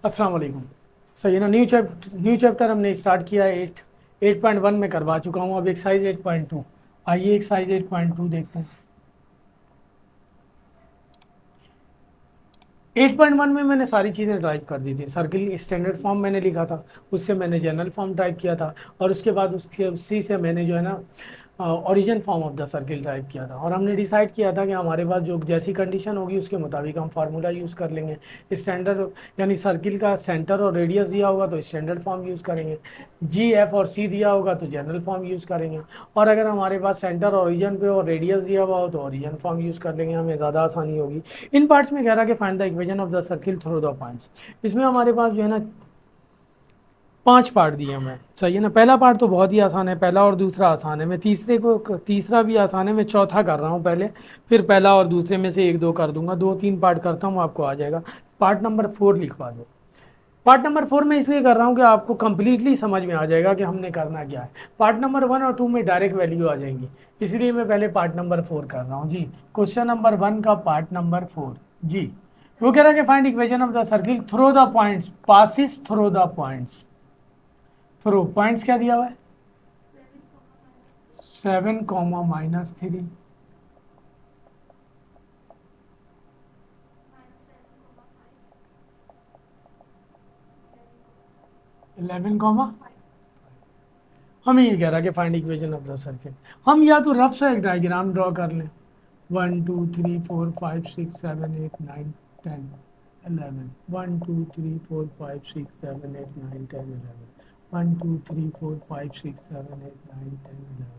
अस्सलाम वालेकुम। सही है ना। न्यू चैप्टर हमने स्टार्ट किया है 8.1 में करवा चुका हूँ। अब एक्सरसाइज 8.2। आइए एक्सरसाइज 8.2 देखते हैं। 8.1 में मैंने सारी चीज़ें टाइप कर दी थी। सर्किल स्टैंडर्ड फॉर्म मैंने लिखा था, उससे मैंने जनरल फॉर्म टाइप किया था, और उसके बाद उसके उसी से मैंने जो है ना origin form of the circle type किया था। और हमने डिसाइड किया था कि हमारे पास जो जैसी कंडीशन होगी उसके मुताबिक हम फार्मूला यूज़ कर लेंगे। स्टैंडर्ड यानी सर्किल का सेंटर और रेडियस दिया होगा तो स्टैंडर्ड फॉर्म यूज़ करेंगे, जी एफ और सी दिया होगा तो जनरल फॉर्म यूज़ करेंगे, और अगर हमारे पास सेंटर ओरिजिन पे और रेडियस दिया हुआ हो तो ओरिजिन फॉर्म यूज़ कर लेंगे, हमें ज़्यादा आसानी होगी। इन पार्ट्स में कह रहा है कि find the equation of the circle through the points. इसमें हमारे पास जो है ना 5 पार्ट दिए हमें। सही है ना। पहला पार्ट तो बहुत ही आसान है, पहला और दूसरा आसान है। मैं तीसरा भी आसान है, मैं चौथा कर रहा हूँ पहले, फिर पहला और दूसरे में से एक दो कर दूंगा। 2-3 पार्ट करता हूँ, आपको आ जाएगा। पार्ट नंबर 4 लिखवा दो। पार्ट नंबर 4 में इसलिए कर रहा हूँ कि आपको कंप्लीटली समझ में आ जाएगा कि हमने करना क्या है। पार्ट नंबर 1 और 2 में डायरेक्ट वैल्यू आ जाएंगी, इसलिए मैं पहले पार्ट नंबर 4 कर रहा हूँ जी। क्वेश्चन नंबर 1 का पार्ट नंबर 4 जी। वो कह रहा है कि find equation of the circle through the points passes through the points. Through points क्या दिया हुआ है? 7 कॉमा -3, 11 कॉमा। हमें ये कह रहा है कि find equation of the circle. हम या तो रफ सा एक डायग्राम ड्रॉ कर लें। 1 2 3 4 5 6 7 8 9 10 11। 1 2 3 4 5 6 7 8 9 10 11। 1 2 3 4 5 6 7 8 9 10 11।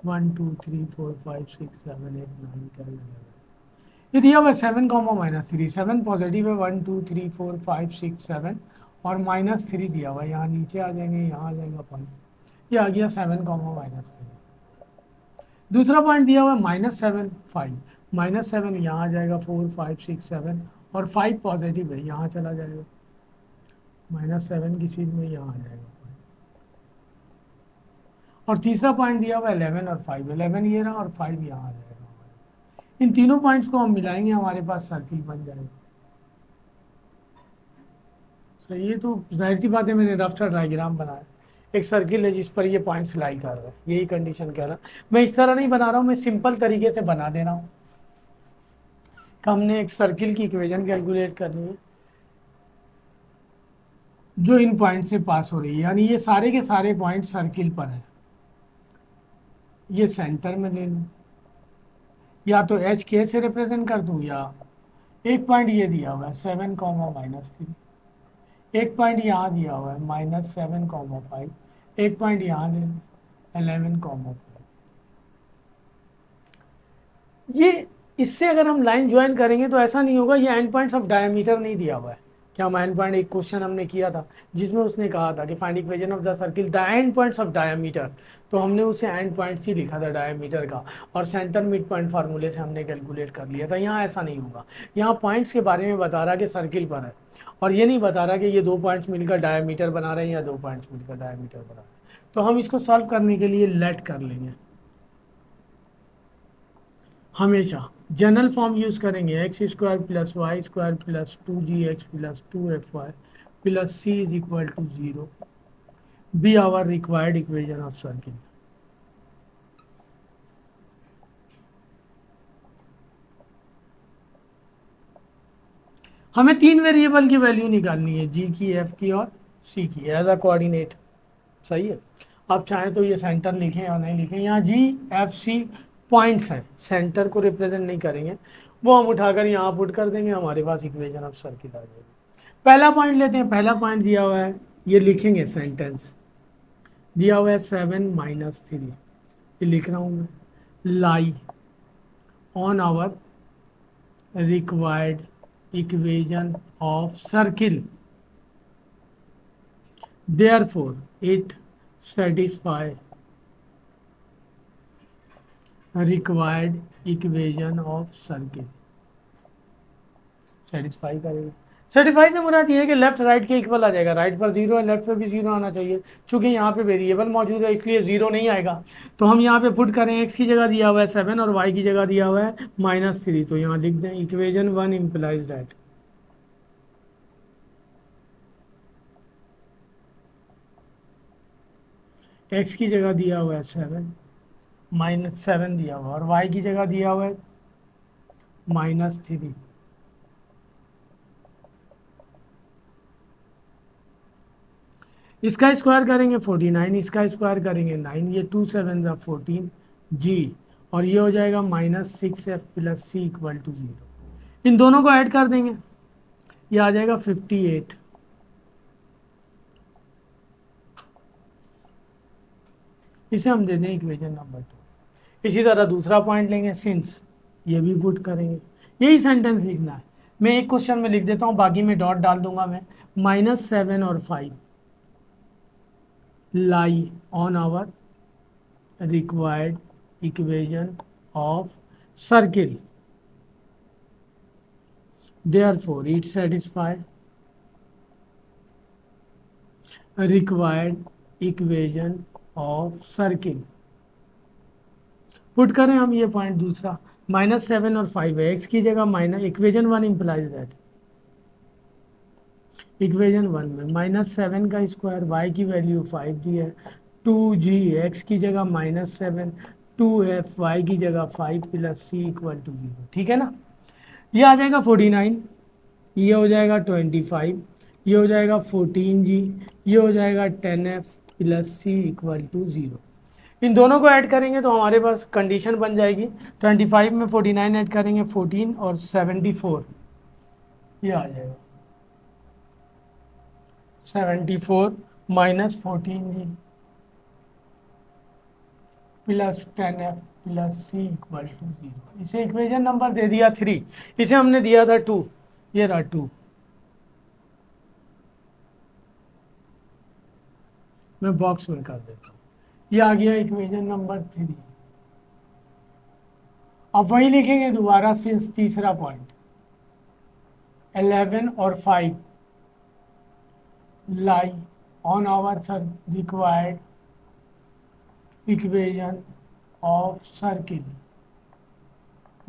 1 2 3 4 5 6 7 8 9 10 11। ये दिया हुआ है 7 कॉमा -3। 7 पॉजिटिव है, 1 2 3 4 5 6 7, और -3 दिया हुआ है। यहाँ नीचे आ जाएंगे, यहाँ आ जाएगा पॉइंट, ये आ गया 7 कॉमा -3। दूसरा पॉइंट दिया हुआ है -7 5। -7 यहाँ आ जाएगा, 4 5 6 7, और 5 पॉजिटिव है, यहाँ चला जाएगा। -7 की चीज़ में यहाँ आ जाएगा point। और तीसरा पॉइंट दिया हुआ है 11 और 5। 11 ये रहा और 5 यहाँ आ जाएगा। इन तीनों पॉइंट्स को हम मिलाएंगे, हमारे पास सर्किल बन जाएगा। तो ये तो जाहिर सी बात है, मैंने रफ सा डायग्राम बनाया। एक सर्किल है जिस पर ये पॉइंट्स लाई कर रहे हैं, यही कंडीशन कह रहा है। मैं इस तरह नहीं बना रहा हूँ, मैं सिंपल तरीके से बना दे रहा हूँ कि हमने एक सर्किल की इक्वेशन कैलकुलेट करनी है जो इन पॉइंट से पास हो रही है, यानी ये सारे के सारे पॉइंट सर्किल पर हैं। ये सेंटर में ले लूँ, या तो एच के से रिप्रेजेंट कर दूँ, या एक पॉइंट ये दिया हुआ है 7 कॉमा -3, एक पॉइंट यहाँ दिया हुआ है -7 कॉमा 5, एक पॉइंट यहाँ ले लूँ 11 कॉमा 5। ये इससे अगर हम लाइन ज्वाइन करेंगे तो ऐसा नहीं होगा, ये एंड पॉइंट्स ऑफ डायमीटर नहीं दिया हुआ है। क्या हम एंड पॉइंट, एक क्वेश्चन हमने किया था जिसमें उसने कहा था कि find equation of the circle the end points of diameter, तो हमने उसे एंड पॉइंट्स ही लिखा था डायमीटर का, और सेंटर मिड पॉइंट फार्मूले से हमने कैलकुलेट कर लिया था। यहाँ ऐसा नहीं होगा, यहाँ पॉइंट्स के बारे में बता रहा कि सर्किल पर है, और ये नहीं बता रहा कि ये दो पॉइंट्स मिलकर डायमीटर बना रहे हैं या दो पॉइंट्स मिलकर डायमीटर बना रहे हैं। तो हम इसको सॉल्व करने के लिए लेट कर लेंगे। हमेशा जनरल फॉर्म यूज़ करेंगे, x² + y² + 2gx + 2fy + c = 0 be our required equation of circle. हमें 3 वेरिएबल की वैल्यू निकालनी है, जी की, एफ की और सी की, एज अ कोऑर्डिनेट। सही है। आप चाहें तो ये सेंटर लिखें या नहीं लिखें, यहाँ जी एफ सी पॉइंट्स हैं, सेंटर को रिप्रेजेंट नहीं करेंगे, वो हम उठाकर यहाँ पुट कर देंगे, हमारे पास इक्वेशन ऑफ सर्किल आ जाएगी। पहला पॉइंट लेते हैं। पहला पॉइंट दिया हुआ है, ये लिखेंगे सेंटेंस दिया हुआ है 7 -3, ये लिख रहा हूँ मैं, lie on our required equation of circle, therefore it satisfy required equation of circuit। Satisfy करेगा। सेटिस्फाई से मुराद ये है कि लेफ्ट राइट के इक्वल आ जाएगा, राइट पर 0 है, लेफ्ट पर भी 0 आना चाहिए। चूंकि यहाँ पे वेरिएबल मौजूद है इसलिए 0 नहीं आएगा, तो हम यहाँ पे पुट करें, x की जगह दिया हुआ है 7 और y की जगह दिया हुआ है -3, तो यहाँ लिख दें इक्वेशन 1 इम्प्लाइज दैट एक्स की जगह दिया हुआ है 7, -7 दिया हुआ है, और वाई की जगह दिया हुआ है -3। इसका स्क्वायर करेंगे 49, इसका स्क्वायर करेंगे 9, ये 2 7 ज़ा 14 जी, और ये हो जाएगा -6f plus C equal to 0। इन दोनों को ऐड कर देंगे, ये आ जाएगा 58। इसे हम दे दें इक्वेशन नंबर 2। इसी तरह दूसरा पॉइंट लेंगे, सिंस, ये भी पुट करेंगे। यही सेंटेंस लिखना है। मैं एक क्वेश्चन में लिख देता हूँ, बाकी में डॉट डाल दूंगा मैं। -7 और 5 lie on our required equation of circle, therefore it satisfy required equation of circle। Put करें हम ये पॉइंट दूसरा, -7 और 5 है, एक्स की जगह minus, equation 1 implies that, equation 1 में -7 का स्क्वायर, वाई की वैल्यू 5 दी है, 2g, एक्स की जगह -7, 2f, वाई की जगह 5 प्लस सी इक्वल टू 0। ठीक है ना। ये आ जाएगा 49, ये हो जाएगा 25, ये हो जाएगा 14g, ये हो जाएगा 10f plus C equal to 0। इन दोनों को ऐड करेंगे तो हमारे पास कंडीशन बन जाएगी, 25 में 49 ऐड करेंगे 14 और 74, ये आ जाएगा 74 -14g plus 10f plus C equal to 0। इसे इक्वेशन नंबर दे दिया 3, इसे हमने दिया था 2, ये रहा 2। मैं बॉक्स में कर देता हूँ, ये आ गया इक्वेशन नंबर 3। अब वही लिखेंगे दोबारा, सिंस तीसरा पॉइंट, 11 और 5 lie on our required equation of circle,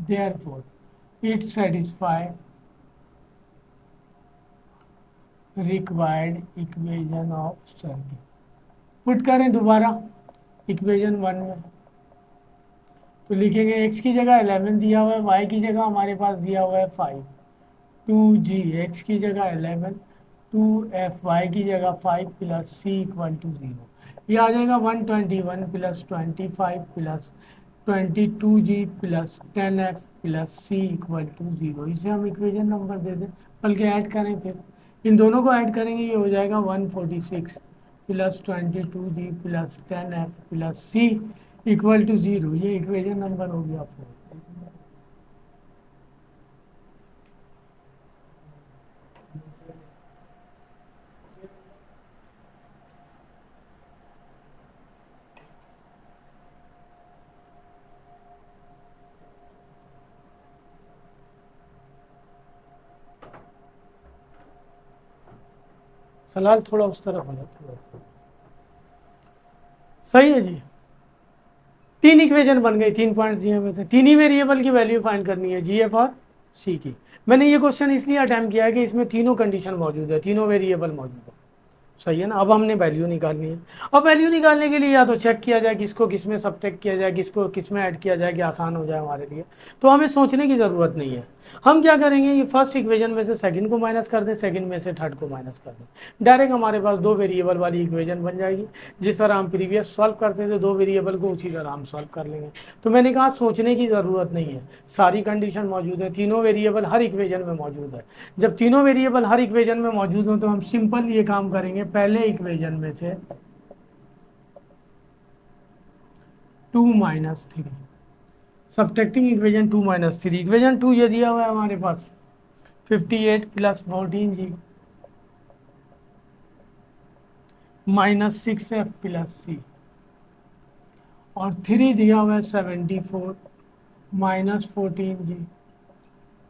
therefore it satisfy required equation of circle। Put करें दोबारा इक्वेशन 1 में, तो लिखेंगे एक्स की जगह 11 दिया हुआ है, वाई की जगह हमारे पास दिया हुआ है 5, 2g, एक्स की जगह 11, 2f, वाई की जगह 5 प्लस सी इक्वल टू 0। ये आ जाएगा 121 plus 25 plus 22g plus 10f plus C equal to 0। इसे हम इक्वेशन नंबर दे दें, बल्कि ऐड करें, फिर इन दोनों को ऐड करेंगे, ये हो जाएगा 146 plus 22g plus 10f plus C equal to 0। ये इक्वेशन नंबर हो गया 4। सलाल थोड़ा उस तरफ हो जाता है। सही है जी। 3 इक्वेशन बन गई, 3 पॉइंट दिए हुए थे, 3 ही वेरिएबल की वैल्यू फाइंड करनी है, जी एफ और सी की। मैंने ये क्वेश्चन इसलिए अटैम्प्ट किया है कि इसमें तीनों कंडीशन मौजूद है, तीनों वेरिएबल मौजूद है। सही है ना। अब हमने वैल्यू निकालनी है। अब वैल्यू निकालने के लिए या तो चेक किया जाए किसको किस में सब्ट्रैक्ट किया जाए, किसको किस में ऐड किया जाए कि आसान हो जाए हमारे लिए, तो हमें सोचने की ज़रूरत नहीं है। हम क्या करेंगे, ये फर्स्ट इक्वेशन में से सेकंड को माइनस कर दें, सेकंड में से थर्ड को माइनस कर दें, डायरेक्ट हमारे पास 2 वेरिएबल वाली इक्वेशन बन जाएगी। जिस तरह हम प्रीवियस सॉल्व करते थे 2 वेरिएबल को, उसी तरह हम सॉल्व कर लेंगे। तो मैंने कहा सोचने की ज़रूरत नहीं है, सारी कंडीशन मौजूद है, तीनों वेरिएबल हर इक्वेशन में मौजूद है। जब तीनों वेरिएबल हर इक्वेशन में मौजूद हो तो हम सिंपल ये काम करेंगे, पहले इक्वेशन में से 2 - 3, सब्ट्रैक्टिंग इक्वेशन 2 - 3, इक्वेशन 2 ये दिया हुआ है हमारे पास 58 प्लस 14g -6f प्लस सी, और 3 दिया हुआ है 74 -14g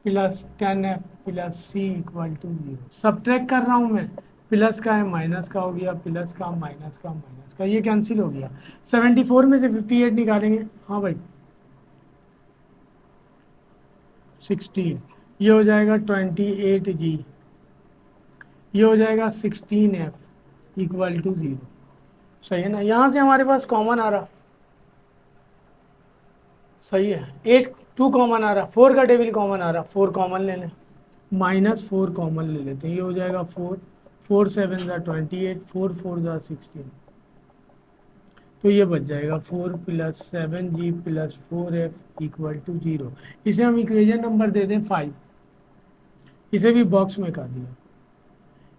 plus 10f plus C equal to 0। Subtract कर रहा हूँ मैं, प्लस का है माइनस का हो गया, प्लस का माइनस का माइनस का, ये कैंसिल हो गया। 74 में से 58 निकालेंगे, हाँ भाई 16, ये हो जाएगा 28g, ये हो जाएगा 16f इक्वल टू 0। सही है ना, यहाँ से हमारे पास कॉमन आ रहा, सही है, 8 2 कॉमन आ रहा, 4 का टेबल कॉमन आ रहा, 4 कॉमन ले लें, -4 कॉमन ले लेते हैं, ये हो जाएगा 4, 4 7 ज़ा 28, 4 4 ज़ा 16, तो ये बच जाएगा 4 + 7G + 4F = 0। इसे हम इक्वेशन नंबर दे दें 5, इसे भी बॉक्स में कर दिया।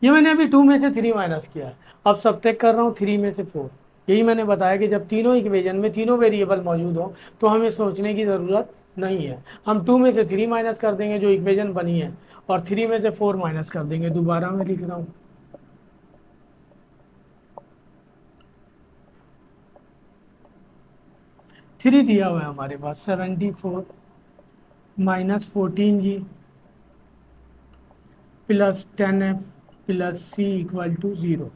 ये मैंने अभी 2 में से 3 माइनस किया है, अब सब्ट्रैक्ट कर रहा हूँ 3 में से 4। यही मैंने बताया कि जब तीनों इक्वेशन में तीनों वेरिएबल मौजूद हो तो हमें सोचने की ज़रूरत नहीं है, हम 2 में से 3 माइनस कर देंगे जो इक्वेशन बनी है, और 3 में से 4 माइनस कर देंगे। दोबारा मैं लिख रहा हूँ, 3 दिया हुआ है हमारे पास, 74 -14G + 10F + C = 0,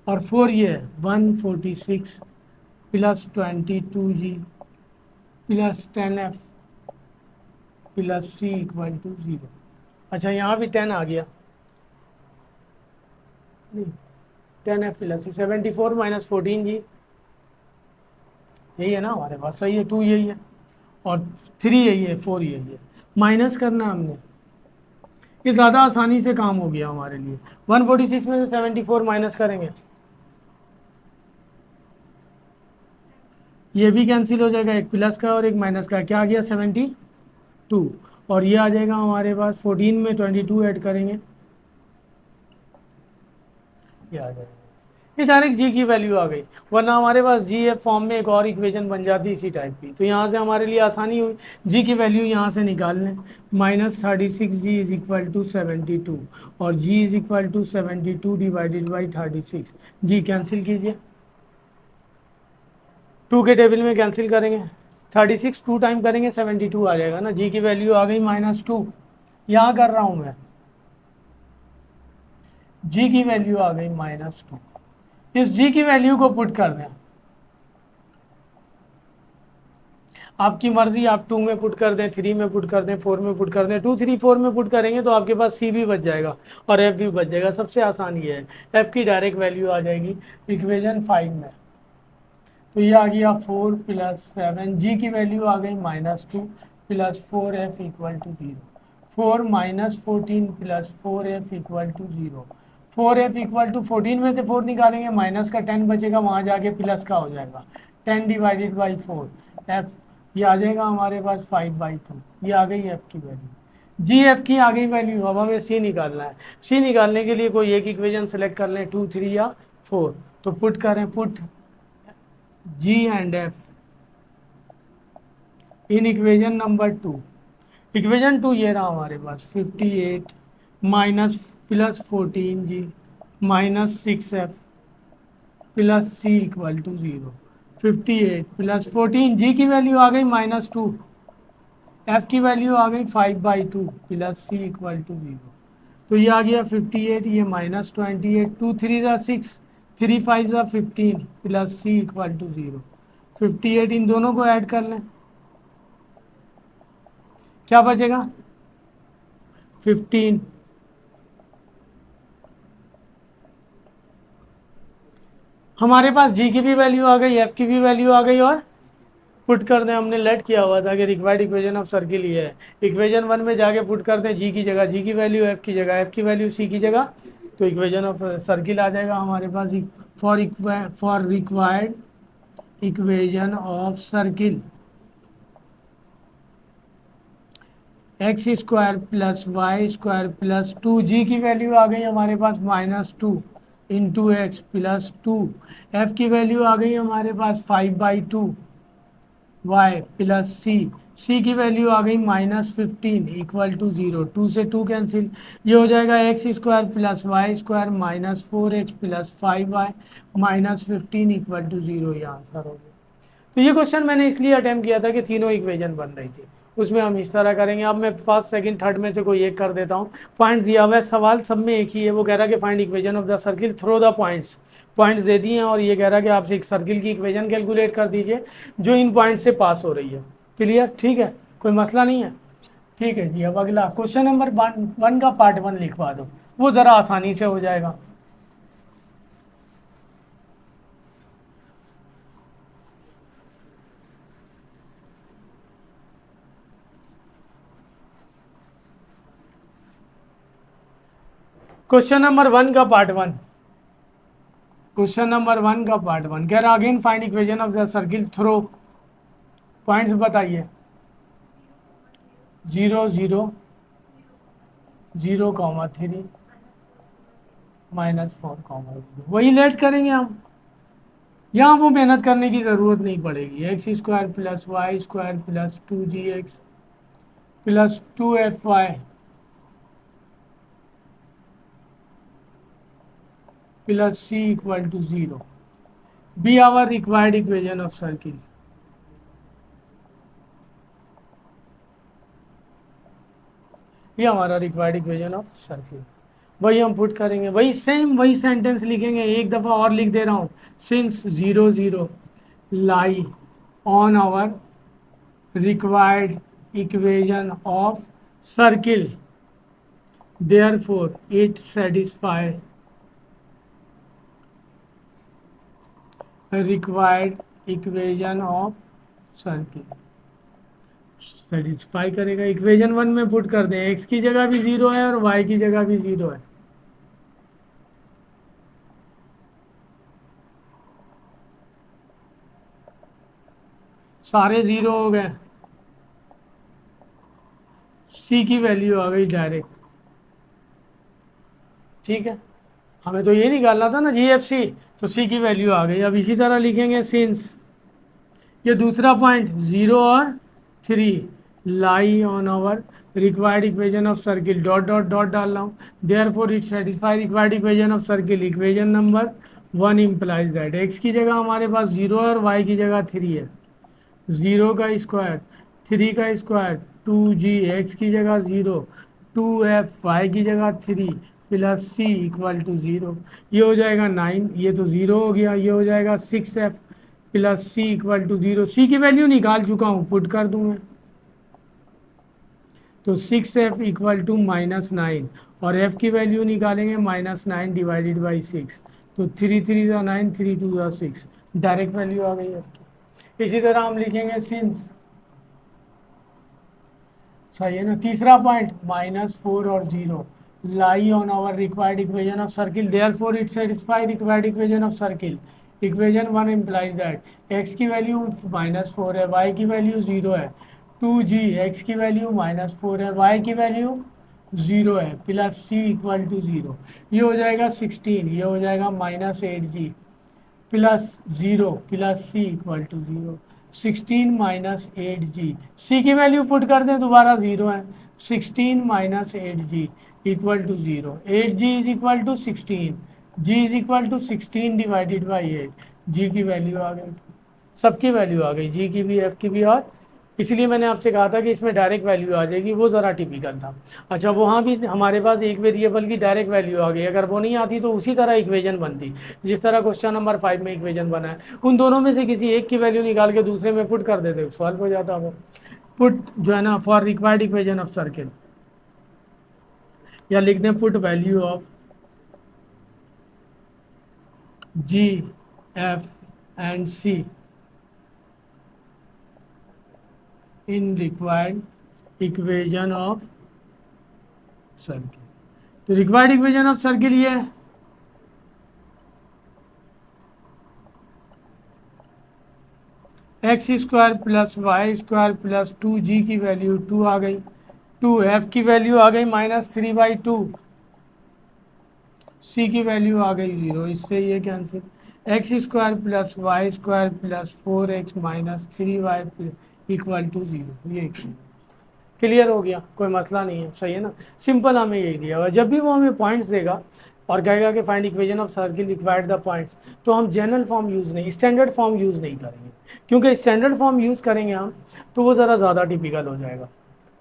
और 4 ये है 146 + 22G + 10F + C = 0। अच्छा, यहाँ भी 10 आ गया, नहीं, 10F + C, 74 -14G, यही है ना हमारे पास, सही है, 2 यही है, और 3 यही है, 4 यही है, माइनस करना हमने, ये ज़्यादा आसानी से काम हो गया हमारे लिए। 146 में से 74 माइनस करेंगे, ये भी कैंसिल हो जाएगा, एक प्लस का और एक माइनस का, क्या आ गया 72, और ये आ जाएगा हमारे पास 14 में 22 ऐड करेंगे, ये आ जाएगा, ये डायरेक्ट जी की वैल्यू आ गई, वरना हमारे पास जी एफ फॉर्म में एक और इक्वेशन बन जाती इसी टाइप की। तो यहाँ से हमारे लिए आसानी हुई, जी की वैल्यू यहाँ से निकाल लें, -36G = 72, और G = 72 / 36, जी कैंसिल कीजिए, 2 के टेबल में कैंसिल करेंगे, 36 2 टाइम करेंगे 72 आ जाएगा ना, जी की वैल्यू आ गई -2, यहाँ कर रहा हूँ मैं, जी की वैल्यू आ गई -2, इस जी की वैल्यू को पुट कर दें, आपकी मर्जी, आप 2 में पुट कर दें, 3 में पुट कर दें, 4 में पुट कर दें, 2 3 4 में पुट करेंगे तो आपके पास सी भी बच जाएगा और एफ भी बच जाएगा। सबसे आसान ये है, एफ की डायरेक्ट वैल्यू आ जाएगी इक्वेशन 5 में, तो ये आ गया 4 + 7, जी की वैल्यू आ गई -2 + 4F = 0, 4 -14 + 4F = 0, 4F = 14 में से 4 निकालेंगे, माइनस का 10 बचेगा, वहाँ जाके प्लस का हो जाएगा, 10 / 4 एफ, ये आ जाएगा हमारे पास 5/2, ये आ गई एफ की वैल्यू, जी एफ की आ गई वैल्यू। अब हमें सी निकालना है, सी निकालने के लिए कोई एक इक्वेशन सेलेक्ट कर लें, 2 3 या 4, तो पुट करें, put g and f in equation number 2, equation 2 ये रहा हमारे पास, 58 +14G -6F + C = 0, 58 + 14, जी की वैल्यू आ गई -2, एफ की वैल्यू आ गई 5/2 + C = 0, तो ये आ गया 58, ये -28, 2 3 ज़ा 6, 3 5 ज़ा 15 + C = 0, 58, इन दोनों को ऐड कर लें, क्या बचेगा 15, हमारे पास जी की भी वैल्यू आ गई, एफ की भी वैल्यू आ गई, और पुट कर दें, हमने लेट किया हुआ था कि रिक्वायर्ड इक्वेशन ऑफ सर्किल ये है, इक्वेशन 1 में जाके पुट कर दें, जी की जगह जी की वैल्यू, एफ की जगह एफ की वैल्यू, सी की जगह, तो इक्वेशन ऑफ सर्किल आ जाएगा हमारे पास, for required equation of circle x² + y² + 2, G की वैल्यू आ गई हमारे पास -2 × x + 2, एफ की वैल्यू आ गई हमारे पास 5/2 y + c की वैल्यू आ गई -15 = 0, 2 से 2 कैंसिल, ये हो जाएगा x² + y² -4x + 5y -15 = 0, ये आंसर हो गया। तो ये क्वेश्चन मैंने इसलिए अटैम्प्ट किया था कि तीनों इक्वेशन बन रही थी, उसमें हम इस तरह करेंगे। अब मैं फर्स्ट सेकंड थर्ड में से कोई एक कर देता हूँ, पॉइंट्स दिया हुआ है, सवाल सब में एक ही है, वो कह रहा है कि find equation of the circle through the points, points दे दिए हैं, और ये कह रहा है कि आपसे एक सर्किल की इक्वेशन कैलकुलेट कर दीजिए जो इन पॉइंट से पास हो रही है। क्लियर, ठीक है, कोई मसला नहीं है। ठीक है जी, अब अगला क्वेश्चन नंबर 1 का पार्ट 1 लिखवा दो, वो ज़रा आसानी से हो जाएगा। क्वेश्चन नंबर 1 का पार्ट 1, क्वेश्चन नंबर 1 का पार्ट 1 कह रहा again find equation of the circle through points बताइए 0 0 0,3 -4,0। वही लेट करेंगे हम, यहाँ वो मेहनत करने की ज़रूरत नहीं पड़ेगी। x² + y² + 2gx + 2fy + c = 0 be our required equation of circle। ये हमारा रिक्वायर्ड इक्वेशन ऑफ सर्किल, वही हम पुट करेंगे, वही सेम वही सेंटेंस लिखेंगे। एक दफ़ा और लिख दे रहा हूँ, since 0 0 lie on our required equation of circle, therefore it satisfy required equation of circle। Satisfy करेगा, इक्वेशन 1 में पुट कर दें, x की जगह भी 0 है और y की जगह भी 0 है। सारे 0 हो गए, c की वैल्यू आ गई डायरेक्ट। ठीक है, हमें तो ये निकालना था ना GFC, तो c की वैल्यू आ गई। अब इसी तरह लिखेंगे सिंस, ये दूसरा पॉइंट 0 और 3 lie on our required equation of circle dot dot dot डाल रहा हूँ, therefore it satisfy required equation of circle. Equation number 1 implies that x की जगह हमारे पास 0 है और y की जगह 3 है। 0 का स्क्वायर 3 का स्क्वायर 2g, x की जगह 0, 2f y की जगह 3 + c = 0। ये हो जाएगा 9, ये तो 0 हो गया, ये हो जाएगा 6f + c = 0। सी की वैल्यू निकाल चुका हूँ, पुट कर दूँ मैं, तो 6f = -9 और f की वैल्यू निकालेंगे -9 / 6, तो 3 3 × 9, 3 2 × 6, डायरेक्ट वैल्यू आ गई f की। इसी तरह हम लिखेंगे सिंस, सही है ना। तीसरा पॉइंट -4 और 0 lie on our required equation of circle, therefore it satisfy required equation of circle. Equation 1 implies that x की वैल्यू -4 है, y की वैल्यू 0 है, 2g, x की वैल्यू -4 है, y की वैल्यू 0 है, + c = 0। ये हो जाएगा 16, ये हो जाएगा -8g + 0 + c = 0। 16 - 8g, c की वैल्यू पुट कर दें, दोबारा 0 है, 16 - 8g = 0। 8g = 16, g = 16 / 8, g की वैल्यू आ गई, सबकी वैल्यू आ गई, जी की भी एफ की भी। और इसलिए मैंने आपसे कहा था कि इसमें डायरेक्ट वैल्यू आ जाएगी, वो ज़रा टिपिकल था। अच्छा, वहाँ भी हमारे पास एक वेरिएबल की डायरेक्ट वैल्यू आ गई, अगर वो नहीं आती तो उसी तरह इक्वेशन बनती, जिस तरह क्वेश्चन नंबर 5 में इक्वेशन बना है। उन दोनों में से किसी एक की वैल्यू निकाल के दूसरे में पुट कर देते, सॉल्व हो जाता वो। पुट जो है ना, for required equation of circle, या लिख दें put value of g f and c in required equation of circle. तो रिक्वायर्ड इक्वेशन ऑफ सर्किल ये है, x² + y² + 2g की वैल्यू 2 आ गई, 2f की वैल्यू आ गई -3/2, c की वैल्यू आ गई 0, इससे ये cancel. x² + y² + 4x - 3y = 0, ये क्लियर हो गया, कोई मसला नहीं है, सही है ना। सिंपल हमें यही दिया हुआ, जब भी वो हमें पॉइंट्स देगा और कहेगा कि find equation of circle required the points, तो हम जनरल फॉर्म यूज़ नहीं, स्टैंडर्ड फॉर्म यूज़ नहीं करेंगे, क्योंकि स्टैंडर्ड फॉर्म यूज़ करेंगे हम तो वो ज़रा ज़्यादा टिपिकल हो जाएगा,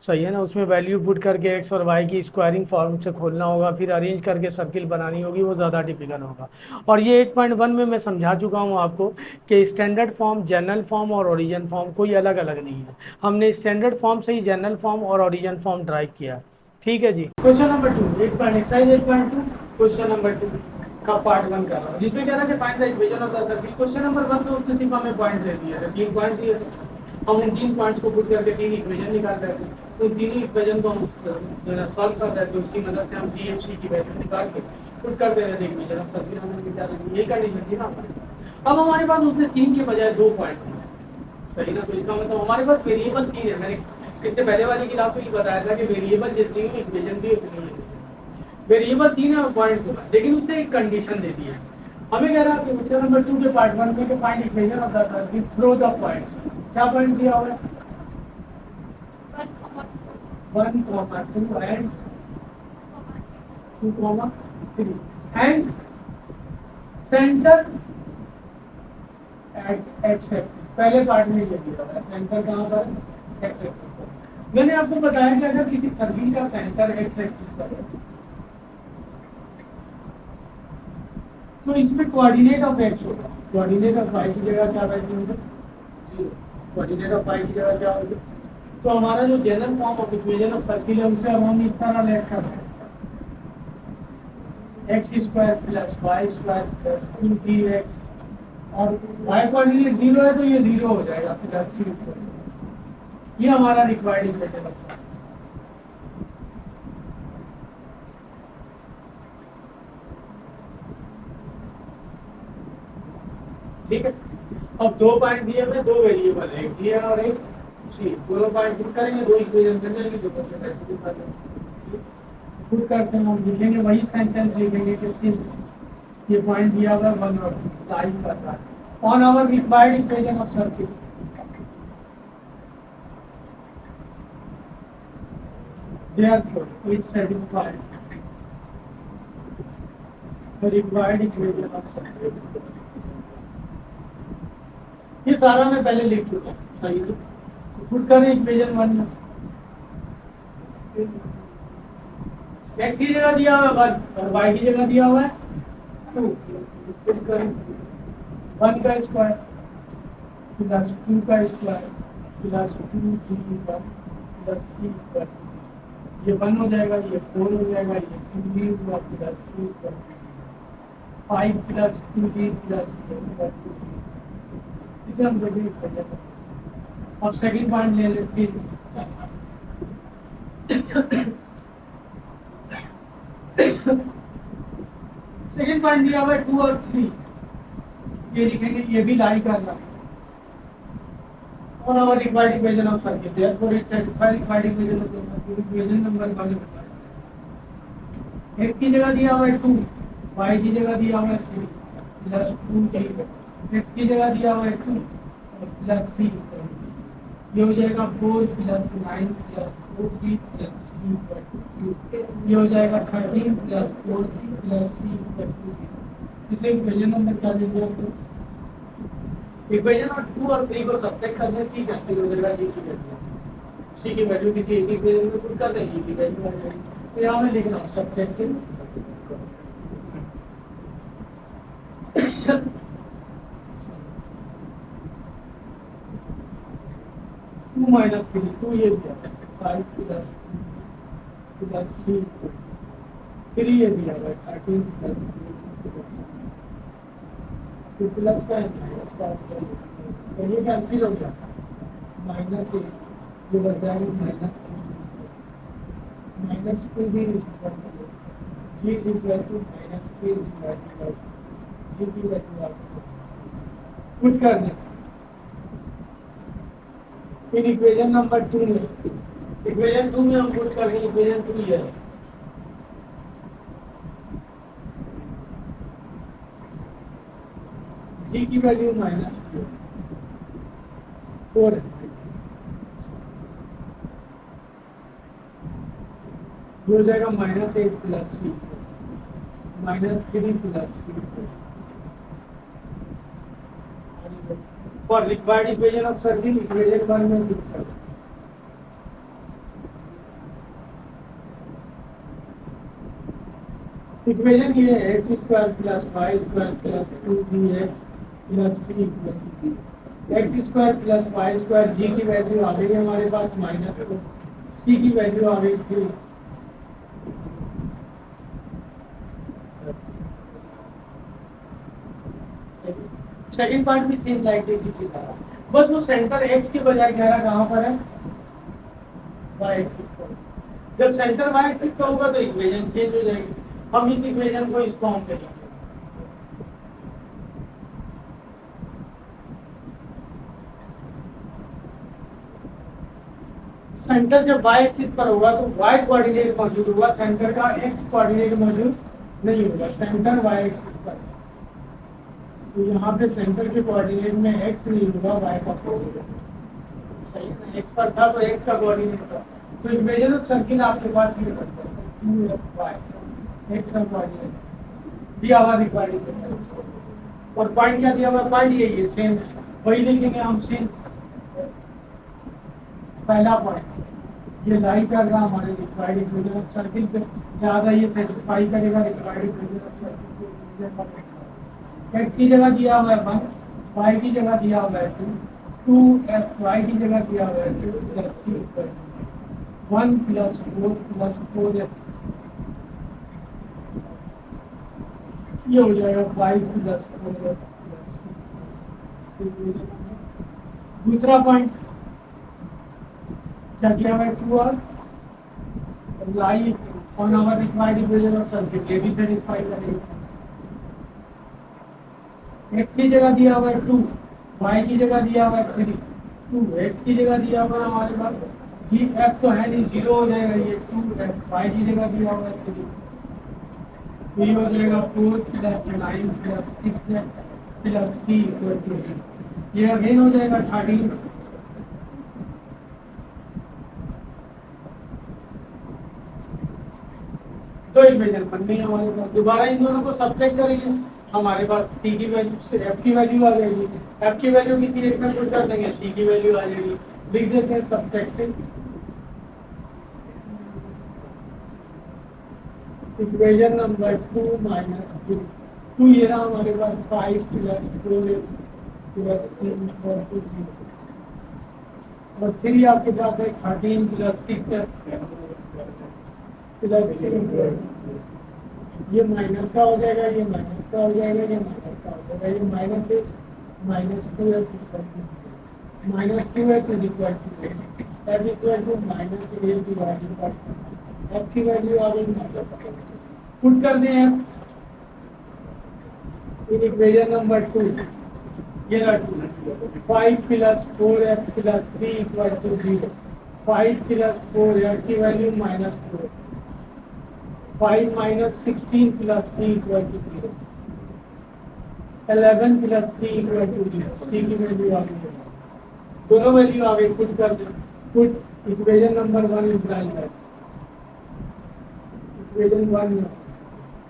सही है ना। उसमें वैल्यू पुट करके एक्स और वाई की स्क्वायरिंग फॉर्म से खोलना होगा, फिर अरेंज करके सर्किल बनानी होगी, वो ज़्यादा टिपिकल होगा। और ये 8.1 में मैं समझा चुका हूँ आपको कि स्टैंडर्ड फॉर्म, जनरल फॉर्म और ओरिजिन फॉर्म कोई अलग अलग नहीं है। हमने स्टैंडर्ड फॉर्म से ही जनरल फॉर्म और ओरिजिन फॉर्म ड्राइव किया, ठीक है जी। Question number 2, exercise 8.2, question number 2 का पार्ट 1 कर रहा हूँ, जिसमें कह रहा है find the equation of the circle. Question number 1 में उसने सिर्फ हमें पॉइंट दे दिया था, 3 पॉइंट दिए थे, हम उन 3 पॉइंट्स को पुट करके 3 इक्वेशन निकाल रहे थे। तो तीनों इक्वेशन को हम सॉल्व कर रहे थे, उसकी मदद से हम जी एफ सी की वैल्यू निकाल के पुट कर दे रहे थे इक्वेशन। अब सर्किल हमने निकाल रहे, यही कंडीशन थी ना हमारे पास। अब हमारे पास उसने 3 के बजाय 2 पॉइंट थे, सही ना। तो इसका मतलब हमारे पास वेरिएबल 3 है। मैंने इससे पहले वाली क्लास में ये बताया था कि वेरिएबल जितनी हो इक्वेशन भी उतनी ही है। वेरिएबल 3 है और पॉइंट 2 है, लेकिन उसने एक कंडीशन दे दी है। हमें कह रहा है कि क्वेश्चन नंबर 2 के पार्ट 1 में find equation of the circle through the points. क्या पॉइंट दिया हुआ है? 1, 2 and 2, 3 and centre at x axis. पहले पार्ट में ये दिया हुआ है, सेंटर कहाँ पर? एक्स एक्सिस पर। मैंने आपको बताया कि अगर किसी सर्किल का सेंटर एक्स एक्सिस पर है तो इसमें कोऑर्डिनेट ऑफ एक्स होगा। कोऑर्डिनेट ऑफ वाई की जगह क्या वैल्यू होगा? 0। कोऑर्डिनेट ऑफ वाई की जगह क्या होगा? तो हमारा जो general form of equation of circle है उसे अब हम इस तरह लिख कर रहे हैं, x square plus Y square plus 2 और वाई कोऑर्डिनेट 0 है तो ये 0 हो जाएगा प्लस 3। ये हमारा रिक्वायर्ड इक्वेशन है। ठीक है। अब 2 पॉइंट दिए हमें, 2 वेरिएबल है, एक दिया और एक सी। दोनों पॉइंट पुट करेंगे, 2 इक्वेशन बन जाएंगे, जो क्वेश्चन रेसिड्यू कर देंगे। पुट करते हैं, हम लिखेंगे वही सेंटेंस लिखेंगे कि सिंस ये पॉइंट दिया हुआ 1 और 2 लाई कर रहा है on our required equation of circuit, therefore it satisfies the required equation of circuit। ये सारा मैं पहले लिख चुका हूँ, सही है। पुट करें इक्वेशन 1 में, एक्स की जगह दिया हुआ है 1 और वाई की जगह दिया हुआ है 2। पुट करें 1 का स्क्वायर प्लस 2 का square plus 2c1 plus c1, ये 1 हो जाएगा, ये 4 हो जाएगा, ये 2d हुआ plus c1, 5 plus 2d plus c1। इसे हम जो भी कर लेते हैं। अब सेकंड पॉइंट ले लेते हैं, सेकंड पॉइंट दिया हुआ है 2 और 3, ये लिखेंगे, ये भी लाई करना और हमारी required equation of circuit, therefore it satisfies required equation of circuit. Equation number 1 x की जगह दिया हुआ है 2, y की जगह दिया हुआ है 3 प्लस 2d, x की जगह दिया हुआ है 2 प्लस c, ये हो जाएगा 4 plus 9 plus 4d plus c, ये हो जाएगा 13 प्लस 4d प्लस c। इसे इक्वेशन नंबर क्या देंगे आपको? इक्वेशन और 2 और 3 को सब्ट्रैक्ट करने सी कैंसिल हो जाएगा, जी की वैल्यू, सी की वैल्यू किसी एक इक्वेशन में पुट कर दें, जी की वैल्यू आ जाएगी। तो यहाँ में लिखना सब्ट्रैक्टिंग 2 माइनस 3, 2 ये दिया 5 प्लस 2 प्लस 3 ये दिया हुआ 13 प्लस 2 प्लस का है माइनस का, तो ये कैंसिल हो जाता है, माइनस 1 ये बच जाएगा माइनस 2 भी जी इक्वल टू माइनस 3 जी की वैल्यू पुट कर दें इन इक्वेशन नंबर 2 में। इक्वेशन 2 में हम पुट करेंगे, इक्वेशन 2 ये है, जी की वैल्यू माइनस 4 है, ये हो जाएगा minus 8 plus 3 minus 3 plus 3 for required equation of circle. Equation 1 में पुट कर इक्वेशन ये है x square plus Y square plus 2bx plus c plus d। X square plus Y square, जी की वैल्यू आ गई हमारे पास माइनस 2, c की वैल्यू आ गई 3। सेकंड पार्ट भी सेम लाइक इसी तरह, बस वो सेंटर एक्स के बजाय कह रहा कहाँ पर है? वाई एक्सिस पर। जब सेंटर वाई एक्सिस पर होगा तो इक्वेशन चेंज हो जाएगी। हम इस इक्वेशन को इस फॉर्म पे लिखेंगे। सेंटर जब वाई एक्सिस पर होगा तो वाई कोऑर्डिनेट मौजूद होगा, सेंटर का एक्स कोऑर्डिनेट मौजूद नहीं होगा। सेंटर वाई एक्सिस पर, तो यहाँ पे सेंटर के कोऑर्डिनेट में एक्स नहीं होगा, वाई का कोऑर्डिनेट सही है ना। एक्स पर था तो एक्स का कोऑर्डिनेट था, तो इक्वेशन ऑफ सर्किल आपके पास ये बनता है 2f(y) एक्स का कोऑर्डिनेट दिया हुआ रिक्वायर्ड है। और पॉइंट क्या दिया हुआ है? पॉइंट यही है, सेम वही लिखेंगे हम। सिंस पहला पॉइंट ये लाई कर रहा हमारे रिक्वायर्ड इक्वेशन ऑफ सर्किल पे, ज़्यादा ये सेटिस्फाई करेगा required equation of circle. X की जगह दिया हुआ है 1, वाई की जगह दिया हुआ है 2, 2f वाई की जगह दिया हुआ है 2 प्लस सी 1 प्लस 4 ये हो जाएगा 5 प्लस 4f प्लस सी। दूसरा पॉइंट क्या किया हुआ है? 2 और lie on our required equation of circuit, ये भी सेटिस्फाई करेगा। एक्स की जगह दिया हुआ है 2, वाई की जगह दिया हुआ है 3, 2 एक्स की जगह दिया हुआ है हमारे पास जी एफ तो है नहीं, 0 हो जाएगा ये 2f, वाई की जगह दिया हुआ है 3, तो ये हो जाएगा 4 plus 9 plus 6f plus C equal to 8। ये अगेन हो जाएगा 13। तो इक्वेशन बन गई हमारे पास। दोबारा इन दोनों को सब्ट्रैक्ट करेंगे, हमारे पास सी की वैल्यू से एफ की वैल्यू आ जाएगी। एफ की वैल्यू किसी एक में पुट कर देंगे, सी की वैल्यू आ जाएगी। लिख देते हैं सब्ट्रैक्टिंग इक्वेशन नंबर 2 माइनस 2, 2 ये रहा हमारे पास 5 प्लस 4 प्लस 3 इक्वल टू 0, और 3 आपके पास है 13 प्लस 6 प्लस 3। ये माइनस का हो जाएगा, ये माइनस का हो जाएगा, ये माइनस का हो जाएगा, ये माइनस है -2f is equal to f equal to minus a divided by f की वैल्यू आ गई माइनस। पुट कर दें f इन इक्वेशन नंबर 2, ये रहा 2, 5 plus 4f plus C equal to 0, 5 plus 4f की value -4, 5 minus 16 plus c equal to 0, 11 plus c equal to 0, c की value आ गई, दोनों वैल्यू आ गई। पुट कर दें, पुट इक्वेशन नंबर 1 इम्प्लाई कर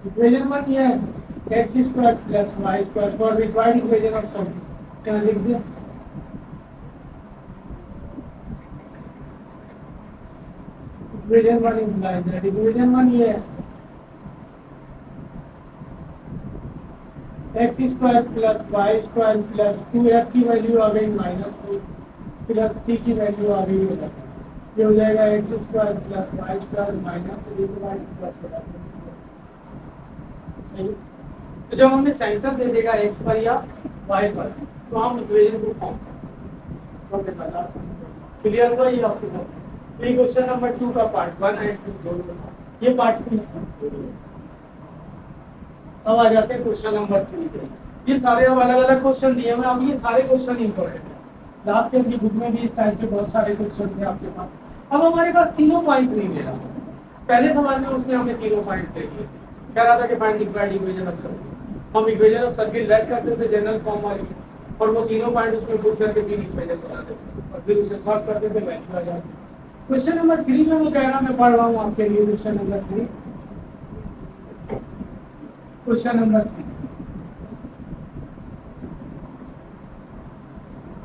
इक्वेशन 1 ये है x square plus Y square for required equation of circuit. क्या लिख दें? इक्वेशन 1 इम्प्लाई दैट इक्वेशन 1 ये है x square plus Y square plus 2f की वैल्यू आ गई -4 प्लस सी की वैल्यू आ गई है, ये हो जाएगा x square plus Y square minus सही। तो जब हमें सेंटर दे देगा एक्स पर या वाई पर, तो हम इक्वेशन को फॉर्म कर बता सकते। क्लियर हुआ ये आपके साथ? ये क्वेश्चन नंबर 2 का पार्ट 1 एंड 2 दोनों, ये पार्ट 2। अब आ जाते हैं क्वेश्चन नंबर 3 पे। ये सारे अब अलग अलग क्वेश्चन दिए हैं, अब ये सारे क्वेश्चन इंपॉर्टेंट है। लास्ट ईयर की बुक में भी इस टाइप के बहुत सारे क्वेश्चन थे आपके पास। अब हमारे पास तीनों पॉइंट्स नहीं दे रहा। पहले सवाल में उसने हमें तीनों पॉइंट्स दे दिए, कह रहा था कि find required equation of circle. हम इक्वेशन ऑफ सर्किल लेट करते थे जनरल फॉर्म वाली, और वो तीनों पॉइंट उसमें पुट करके तीन इक्वेशन बना देते और फिर उसे सॉल्व करते थे, वैल्यू आ जाती। क्वेश्चन नंबर 3 में वो कह रहा मैं पढ़ रहा हूँ आपके लिए question number 3। Question number 3,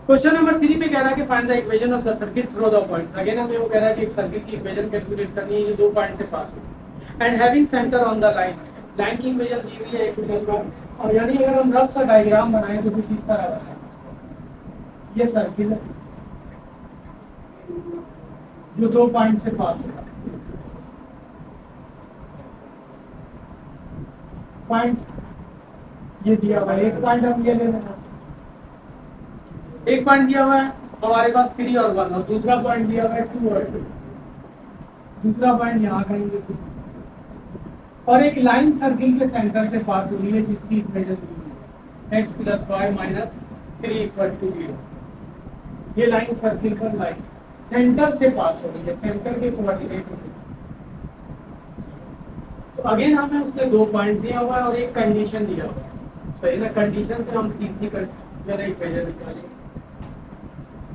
question number 3 पे कह रहा है कि find the equation of the circuit through the points. Again हमें वो कह रहा है कि एक सर्किट की इक्वेशन कैलकुलेट करनी है, ये दो पॉइंट से पास हो and having centre on the line. Line की इक्वेशन दी हुई है x, और यानी अगर हम रफ सा डायग्राम बनाएं तो कुछ इस तरह बनाएं। ये सर्किल है जो दो पॉइंट से पास होगा। पॉइंट ये दिया हुआ है, एक पॉइंट हम ये ले लेना, एक पॉइंट दिया हुआ है हमारे पास 3 और 1, और दूसरा पॉइंट दिया हुआ है 2 और 2। दूसरा पॉइंट यहाँ कहीं लिखो, और एक लाइन सर्किल के सेंटर से पास हो रही है जिसकी इक्वेशन दी हुई है x plus y minus 3 equal to 0। ये लाइन सर्किल पर लाइन सेंटर से पास हो रही है, सेंटर के कोऑर्डिनेट में। तो अगेन हमें उसने 2 पॉइंट दिया हुआ है और एक कंडीशन दिया हुआ है, सही ना। कंडीशन से हम तीसरी इक्वेशन निकालेंगे।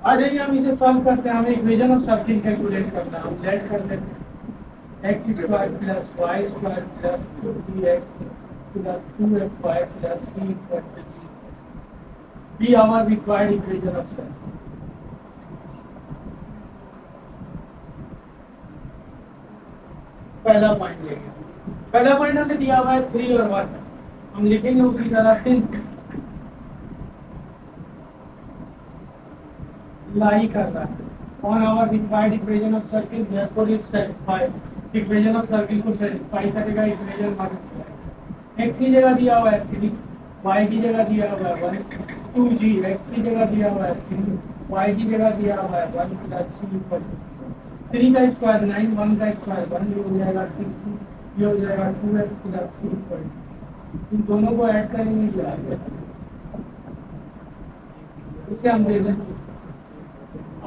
आ जाइए हम इसे सॉल्व करते हैं। हमें इक्वेशन ऑफ सर्किल कैलकुलेट करना है। हम लेट कर लेते हैं x square plus Y square plus 2x plus 2fy plus c equal to 0 be our required equation of circle. पहला पॉइंट लेंगे। पहला पॉइंट हमें दिया हुआ है 3 और 1। हम लिखेंगे उसी तरह सिंस लाई कर रहा है on our required equation of circle, therefore it satisfy equation of circle को सेटिस्फाई करेगा। इक्वेशन 1 x की जगह दिया हुआ है 3, y की जगह दिया हुआ है 1, 2g x की जगह दिया हुआ है 3, y की जगह दिया हुआ है 1 प्लस c इक्वल टू 3 का स्क्वायर 9, 1 का स्क्वायर 1, ये हो जाएगा 6, ये हो जाएगा 2x plus c equal to. इन दोनों को ऐड करेंगे ये आ जाएगा, इसे हम दे देंगे।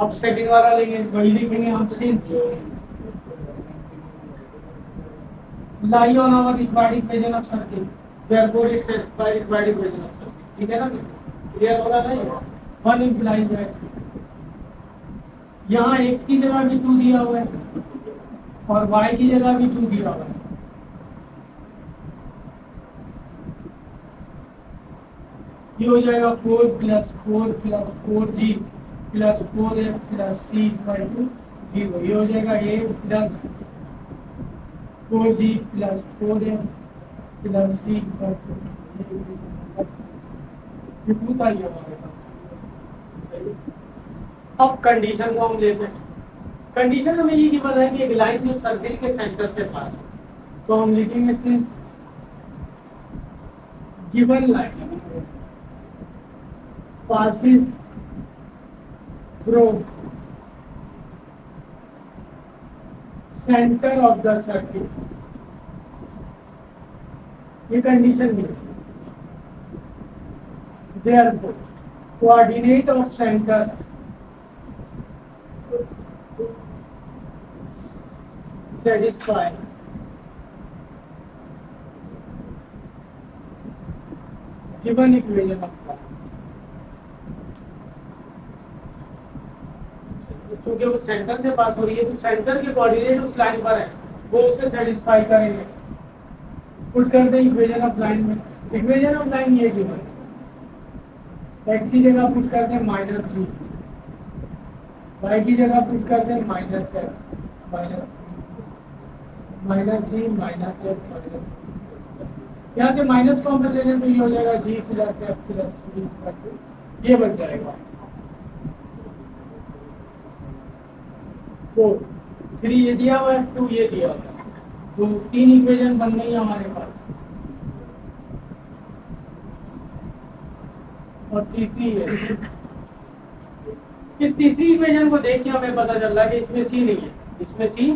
अब सेकंड वाला लेंगे, वही लिखेंगे हम since lie on our required equation of circle, therefore it satisfy required equation of circle. ठीक है ना, क्लियर होगा ना। ये 1 इम्प्लाइज दैट यहाँ x की जगह भी 2 दिया हुआ है और y की जगह भी 2 दिया हुआ है। ये हो जाएगा 4 plus 4 plus 4g plus 4f plus c equal to 0। ये हो जाएगा 8 plus 4g plus 4f plus c equal to 2 था ये हमारे पास। अब कंडीशन को हम लेते हैं। कंडीशन हमें ये गिवन है कि एक लाइन जो सर्किल के सेंटर से पास है, तो हम लिखेंगे since given line passes through center of the circuit। ये कंडीशन भी है। Therefore, coordinate of center satisfy given equation of current। क्योंकि वो सेंटर से पास हो रही है तो सेंटर के कोऑर्डिनेट उस लाइन पर है, वो उसे सेटिस्फाई करेंगे। पुट करते हैं इक्वेशन ऑफ लाइन में। इक्वेशन ऑफ लाइन ये गिवन है, x की जगह पुट करते हैं -3, y की जगह पुट करते हैं -f -3 -f यहाँ से माइनस को हम ले लें तो ये हो जाएगा g प्लस f प्लस 3, ये बन जाएगा 4। 3 ये दिया हुआ है, 2 ये दिया हुआ है, तो 3 इक्वेशन बन गई हमारे पास। और तीसरी है, इस तीसरी इक्वेशन को देख के हमें पता चल रहा है कि इसमें सी नहीं है, इसमें सी,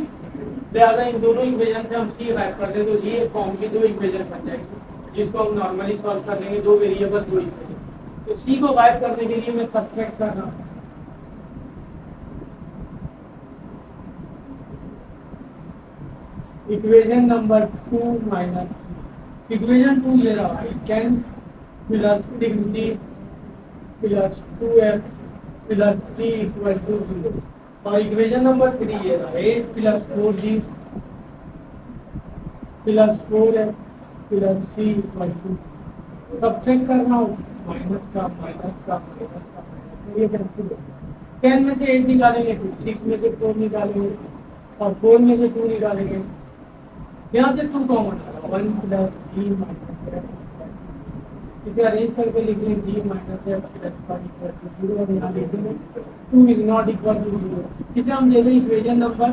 लिहाजा इन दोनों इक्वेशन से हम सी गायब कर दें तो जी एक फॉर्म की 2 इक्वेशन बन जाएगी, जिसको हम नॉर्मली सॉल्व कर लेंगे। 2 वेरिएबल 2 इक्वेशन, तो सी को गायब करने के लिए मैं सब्ट्रैक्ट कर रहा हूँ। इक्वेशन नंबर 2 माइनस इक्वेशन 2 ये रहा, can plus 6g plus 2f plus c equal to 0। और इक्वेशन नंबर 3 ये रहा, 8 plus 4g plus 4f plus c equal to, subtract करना हो माइनस का माइनस का माइनस का माइनस, ये कैंसिल हो गया। 10 में से 8 निकालेंगे, 6 में से 4 निकालेंगे और 4 में से 2 निकालेंगे। यहाँ से 2 कॉमन आ रहा, 1 प्लस g माइनस f, इसे अरेंज करके लिख लें g minus f plus 1 equal to 0। और यहाँ लिखेंगे 2 इज नॉट इक्वल टू 0, इसे हम ले लें equation number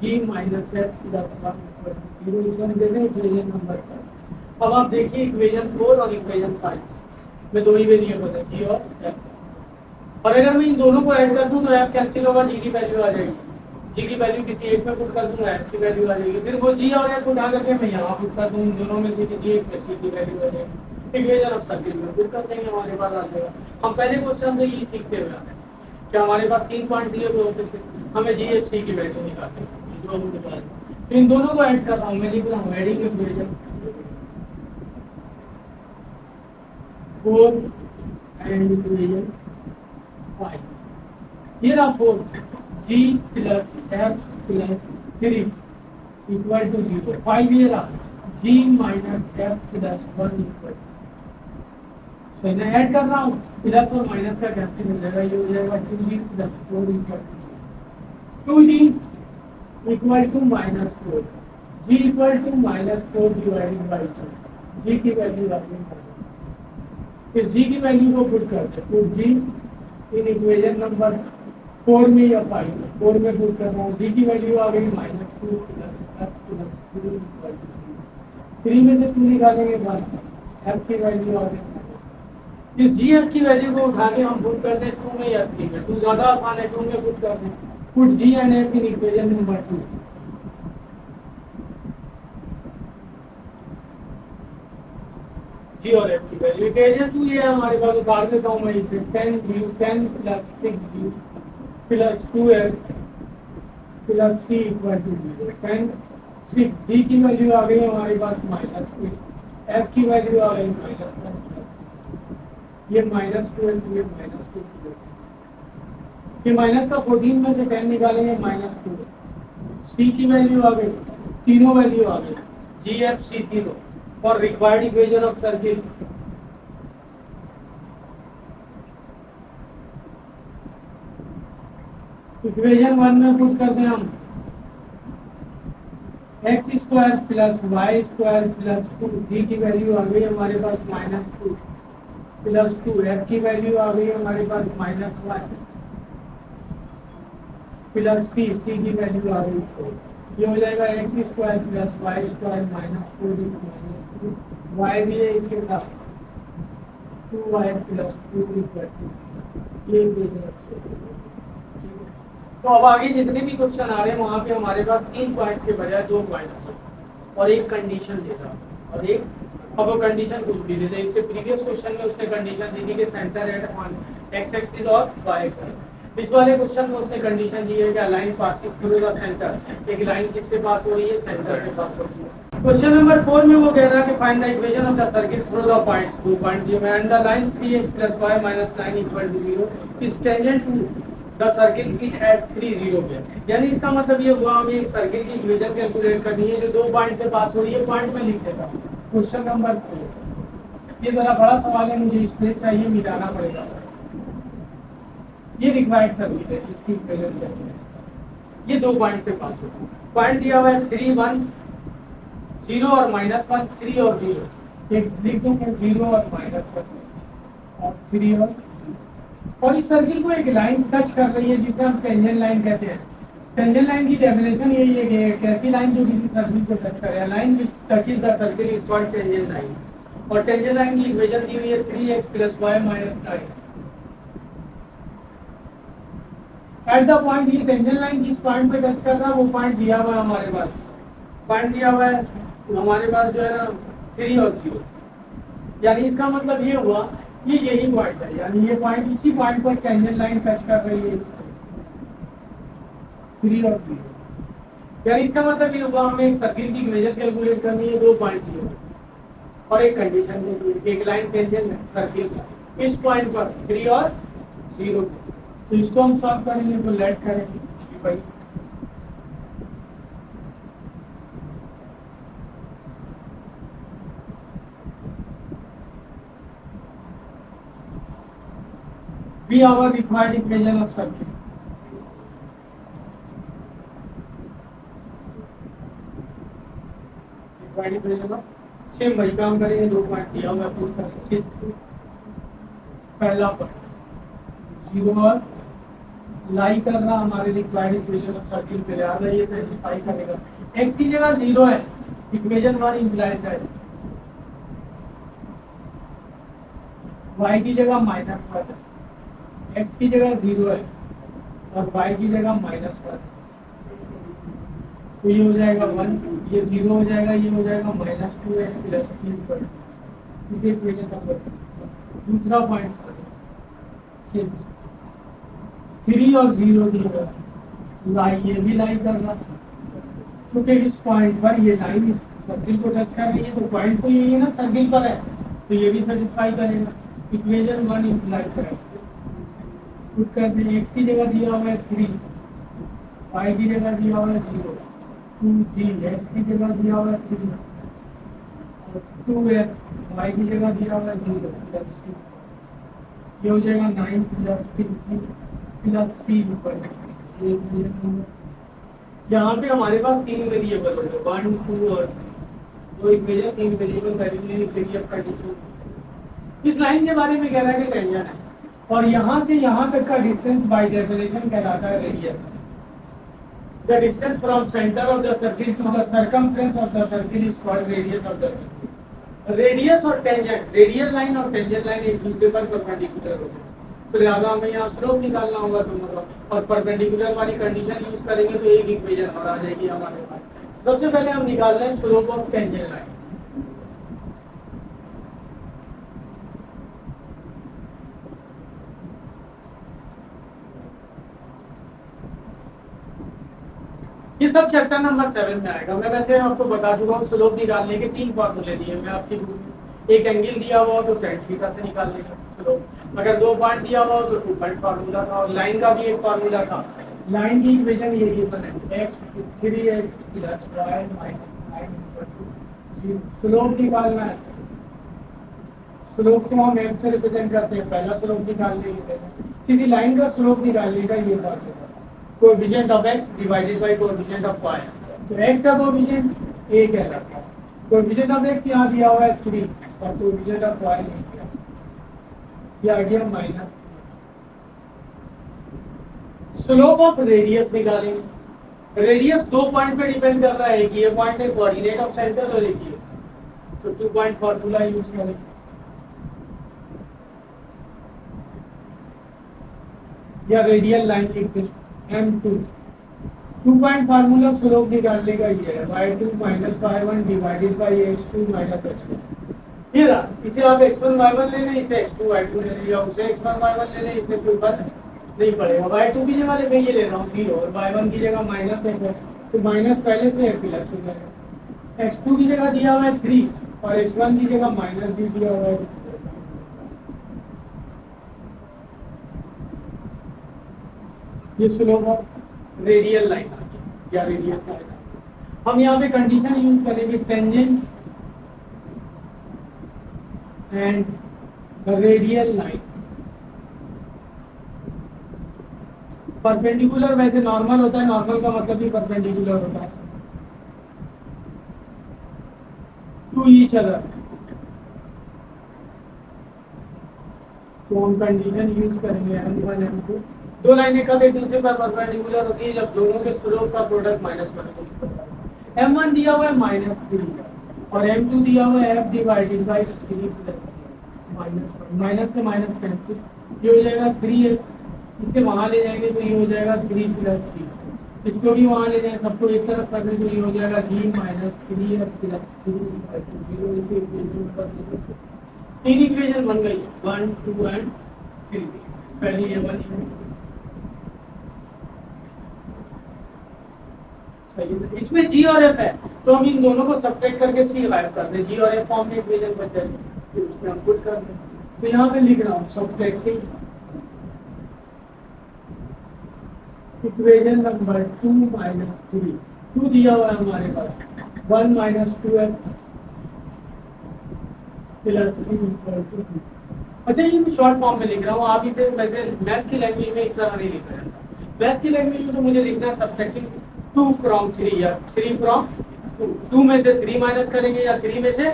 g minus f plus 1 equal to 0, इसे हम ले लें इक्वेशन नंबर 5। अब आप देखिए इक्वेशन 4 और इक्वेशन 5 में 2 ही वेरिएबल है, g और f। और अगर मैं इन दोनों को ऐड कर दूं तो f कैंसिल होगा, g की वैल्यू आ जाएगी जी की वैल्यू किसी एक में पुट कर दूंगा, एफ की वैल्यू आ जाएगी, फिर वो जी और एफ उठा करके मैं यहाँ पुट कर दूँ, इन दोनों में से किसी एक में सी की वैल्यू आ जाएगी, इक्वेशन ऑफ सर्किल में पुट कर देंगे, हमारे पास आ जाएगा। हम पहले क्वेश्चन से यही सीखते हुए आते हैं कि हमारे पास 3 पॉइंट दिए हुए होते थे, हमें जी एफ सी की वैल्यू निकालनी है, जो हम निकाल, तो इन दोनों को ऐड कर रहा हूँ, मैं लिख रहा हूँ adding equation 4 and equation 5, here are 4 g plus f plus 3 equal to 0, 5 here are g minus f plus 1 equal, तो इन्हें ऐड कर रहा हूँ, प्लस और माइनस का कैंसिल हो जाएगा, ये हो जाएगा 2g plus 4 equal to 2g equal to minus 4, g equal to minus 4 divided by 2, g की वैल्यू आ गई, इस g की वैल्यू को पुट करते हैं, तो g इन इक्वेशन नंबर 4 में या 5 में, 4 में पुट कर रहा हूँ, जी की वैल्यू आ गई -2 plus f plus 3 equal to 3 में से 2 निकालेंगे बाद एफ की वैल्यू आ गई, इस जी एफ की वैल्यू को उठा के हम पुट करते हैं 2 में या 3 में, 2 ज़्यादा आसान है, 2 में पुट करते हैं, put g and f in equation number 2, g और एफ की वैल्यू इक्वेशन 2 ये हमारे पास, उतार देता हूँ मैं इसे, 10 plus 6 plus 2f plus C equal to 0, 10 6, G की वैल्यू आ गई हमारे पास -2, एफ की वैल्यू आ गई -1, ये -12, ये -2, ये माइनस का 14 में से 10 निकालेंगे -2, सी की वैल्यू आ गई, तीनों वैल्यू आ गई, जी एफ सी तीनों for required equation of circle, equation 1 में पुट करते हैं हम x square plus Y square plus 2, G की वैल्यू आ गई हमारे पास -2 प्लस 2, एफ की वैल्यू आ गई हमारे पास -1 प्लस सी, सी की वैल्यू आ गई 4, ये हो जाएगा x square plus Y square -4 y भी है इसके साथ 2y प्लस 2 ये तो अब आगे जितने भी क्वेश्चन आ रहे हैं वहाँ पे हमारे पास 3 पॉइंट्स के बजाय 2 पॉइंट्स और एक कंडीशन देगा, और एक अब वो कंडीशन कुछ भी देते, इससे प्रीवियस क्वेश्चन में उसने कंडीशन दी थी कि centre at on x axis और वाई एक्सिस, इस वाले क्वेश्चन में उसने कंडीशन दी है कि line passes through the centre, एक लाइन किससे पास हो रही है, सेंटर से पास हो रही है। क्वेश्चन नंबर 4 में वो कह रहा है कि find the equation of the circle through the points, 2 point दिए and the line 3x + y - 9 = 0 is tangent to the circle is at 3 0 पे, यानी इसका मतलब ये हुआ हमें एक सर्किल की इक्वेशन कैलकुलेट करनी है जो 2 पॉइंट पे पास हो रही है, पॉइंट में लिख देता हूं। क्वेश्चन नंबर 4, ये जरा बड़ा सवाल है, मुझे स्पेस चाहिए, मिटाना पड़ेगा, ये रिक्वायर्ड सर्किल है, इसकी इक्वेशन कैलकुलेट, ये 2 पॉइंट पे पास हो, पॉइंट दिया हुआ है 3 1 0 और -1, 3 और 0, एक लिख दूं मैं 0 और -1 और 3 और इस सर्किल को एक लाइन टच कर रही है जिसे हम टेंजेंट लाइन कहते हैं। टेंजेंट लाइन की डेफिनेशन यही है कि एक ऐसी लाइन जो किसी सर्किल को टच करे, line which touches the circle is called tangent line, और टेंजेंट लाइन की इक्वेशन दी हुई है 3x + y - 9 at the point, ये टेंजेंट लाइन जिस पॉइंट पे टच कर रहा है वो पॉइंट दिया हुआ है हमारे पास, पॉइंट दिया हुआ है हमारे पास जो है ना 3 और 0, यानी इसका मतलब ये हुआ ये यही पॉइंट है, यानी ये पॉइंट इसी पॉइंट पर टेंजेंट लाइन टच कर रही है इसको 3 और 0, यानी इसका मतलब ये हुआ हमें एक सर्किल की इक्वेशन कैलकुलेट करनी है, 2 पॉइंट दिए और एक कंडीशन दी है, एक लाइन टेंजेंट सर्किल इस पॉइंट पर 3 और 0, तो इसको हम सॉल्व करेंगे, तो लेट करेंगे कि भाई be our required equation of circuit. Required equation of same वही काम करेंगे, 2 पॉइंट दिया हुआ है, प्रूव करेंगे। पहला पॉइंट 0 और लाई कर रहा हमारे रिक्वायर्ड इक्वेशन ऑफ सर्किल पे, लिहाजा ये सेटिस्फाई करेगा। x की जगह 0 है, इक्वेशन 1 इंप्लाइज दैट y की जगह -1 है, x की जगह 0 है और y की जगह -1 है, तो ये हो जाएगा 1, ये 0 हो जाएगा, ये हो जाएगा -2x प्लस 3, इसे इक्वेशन नंबर 2। दूसरा पॉइंट 6, 3 और 0 दिया, लाई ये भी लाई कर रहा, क्योंकि इस पॉइंट पर ये लाइन इस सर्किल को टच कर रही है, तो पॉइंट तो यही है ना, सर्किल पर है, तो ये भी सेटिस्फाई करेगा। इक्वेशन 1 इम्प्लाई करेगा, पुट कर दें, x की जगह दिया हुआ है 3, y की जगह दिया हुआ है 0, 2 3, x की जगह दिया हुआ है 3, और 2f y की जगह दिया हुआ है 0 प्लस 2, ये हो जाएगा 9 प्लस 6 प्लस c ऊपर। यहाँ पे हमारे पास 3 वेरिएबल होंगे, 1 2 और 3, जो equation 3 variable variable variable condition. इस लाइन के बारे में कह रहा है कि टेंजेंट है, और यहाँ से यहाँ तक का डिस्टेंस बाय डेफिनेशन कहलाता है radius. The distance from centre of the circle to the circumference of the circle is called radius of the circle. Radius और टेंजेंट, रेडियल लाइन और टेंजेंट लाइन एक दूसरे पर परपेंडिकुलर होते हैं, तो लिहाजा हमें यहाँ स्लोप निकालना होगा दोनों का, और परपेंडिकुलर वाली कंडीशन यूज करेंगे तो एक इक्वेशन और आ जाएगी हमारे पास। सबसे पहले हम निकाल रहे हैं स्लोप ऑफ टेंजेंट लाइन। ये सब चैप्टर नंबर 7 में आएगा। मैं वैसे आपको बता चुका हूँ, स्लोप निकालने के 3 फार्मूले दिए मैं आपकी बुक में। एक एंगल दिया हुआ हो तो tan थीटा से निकाल लेगा स्लोप, अगर 2 पॉइंट दिया हुआ हो तो 2 पॉइंट फार्मूला था, और लाइन का भी एक फार्मूला था। लाइन की इक्वेशन ये गिवन है, x 3x plus y minus 9 slope निकालना है। स्लोप को हम m से रिप्रेजेंट करते हैं, पहला स्लोप निकालने के लिए किसी लाइन का स्लोप निकालने का ये formula, coefficient of x divided by coefficient of y। तो x का कोएफिशिएंट a कहलाता है, कोएफिशिएंट ऑफ x यहाँ दिया हुआ है 3 और कोएफिशिएंट ऑफ y नहीं दिया, ये आ गया माइनस। स्लोप ऑफ रेडियस निकालेंगे। रेडियस 2 पॉइंट पे डिपेंड कर रहा है कि ये पॉइंट है कोऑर्डिनेट ऑफ सेंटर और एक ये, तो 2 पॉइंट फार्मूला यूज करेंगे। या रेडियल लाइन लिखते m2, 2 पॉइंट फार्मूला स्लोप निकालने का ये है, y2 minus y1 divided by x2 minus x1। ये रहा, इसे आप x1 y1 ले लें, इसे x2 y2 ले लिया, उसे x1 y1 ले लें, इसे कोई फर्क नहीं पड़ेगा। y2 की जगह मैं ये ले रहा हूँ 0 और y1 की जगह माइनस 1 है, तो माइनस पहले से है प्लस हो जाएगा। x2 की जगह दिया हुआ है 3 और x1 की जगह माइनस भी दिया हुआ है। ये स्लोप ऑफ रेडियल लाइन या रेडियस लाइन। हम यहाँ पे कंडीशन यूज करेंगे tangent and radial line. Perpendicular वैसे नॉर्मल होता है, नॉर्मल का मतलब भी परपेंडिकुलर होता है टू ईच अदर, तो हम कंडीशन यूज करेंगे m1 m2। दो लाइनें कब एक दूसरे पर परपेंडिकुलर होती है, जब दोनों के स्लोप का प्रोडक्ट -1 m1 दिया हुआ है -3 और m2 दिया हुआ है f डिवाइडेड बाय 3 -1, माइनस से माइनस कैंसिल, ये हो जाएगा 3f, इसे वहां ले जाएंगे तो ये हो जाएगा 3 प्लस 3, इसको भी वहां ले जाएंगे, सबको एक तरफ कर दें तो ये हो जाएगा g माइनस 3f प्लस 3 इसे इक्वेशन पर 3 इक्वेशन बन गई 1 2 एंड 3। पहली ये बनी सही है। इसमें g और f है तो हम इन दोनों को सब्ट्रैक्ट करके c गायब कर दें, g और f फॉर्म में इक्वेशन बच जाएगी, फिर उसमें हम पुट कर दें। तो यहाँ पे लिख रहा हूँ सब्ट्रैक्टिंग इक्वेशन नंबर 2 माइनस 3, 2 दिया हुआ है हमारे पास 1 minus 2f plus c equal to 2। अच्छा ये मैं शॉर्ट फॉर्म में लिख रहा हूँ, आप इसे वैसे मैथ्स की लैंग्वेज में इस तरह नहीं लिख रहे हैं। मैथ्स की लैंग्वेज में तो मुझे लिखना है सब्ट्रैक्टिंग 2 फ्रॉम 3 या 3 फ्रॉम 2, 2 में से 3 माइनस करेंगे या 3 में से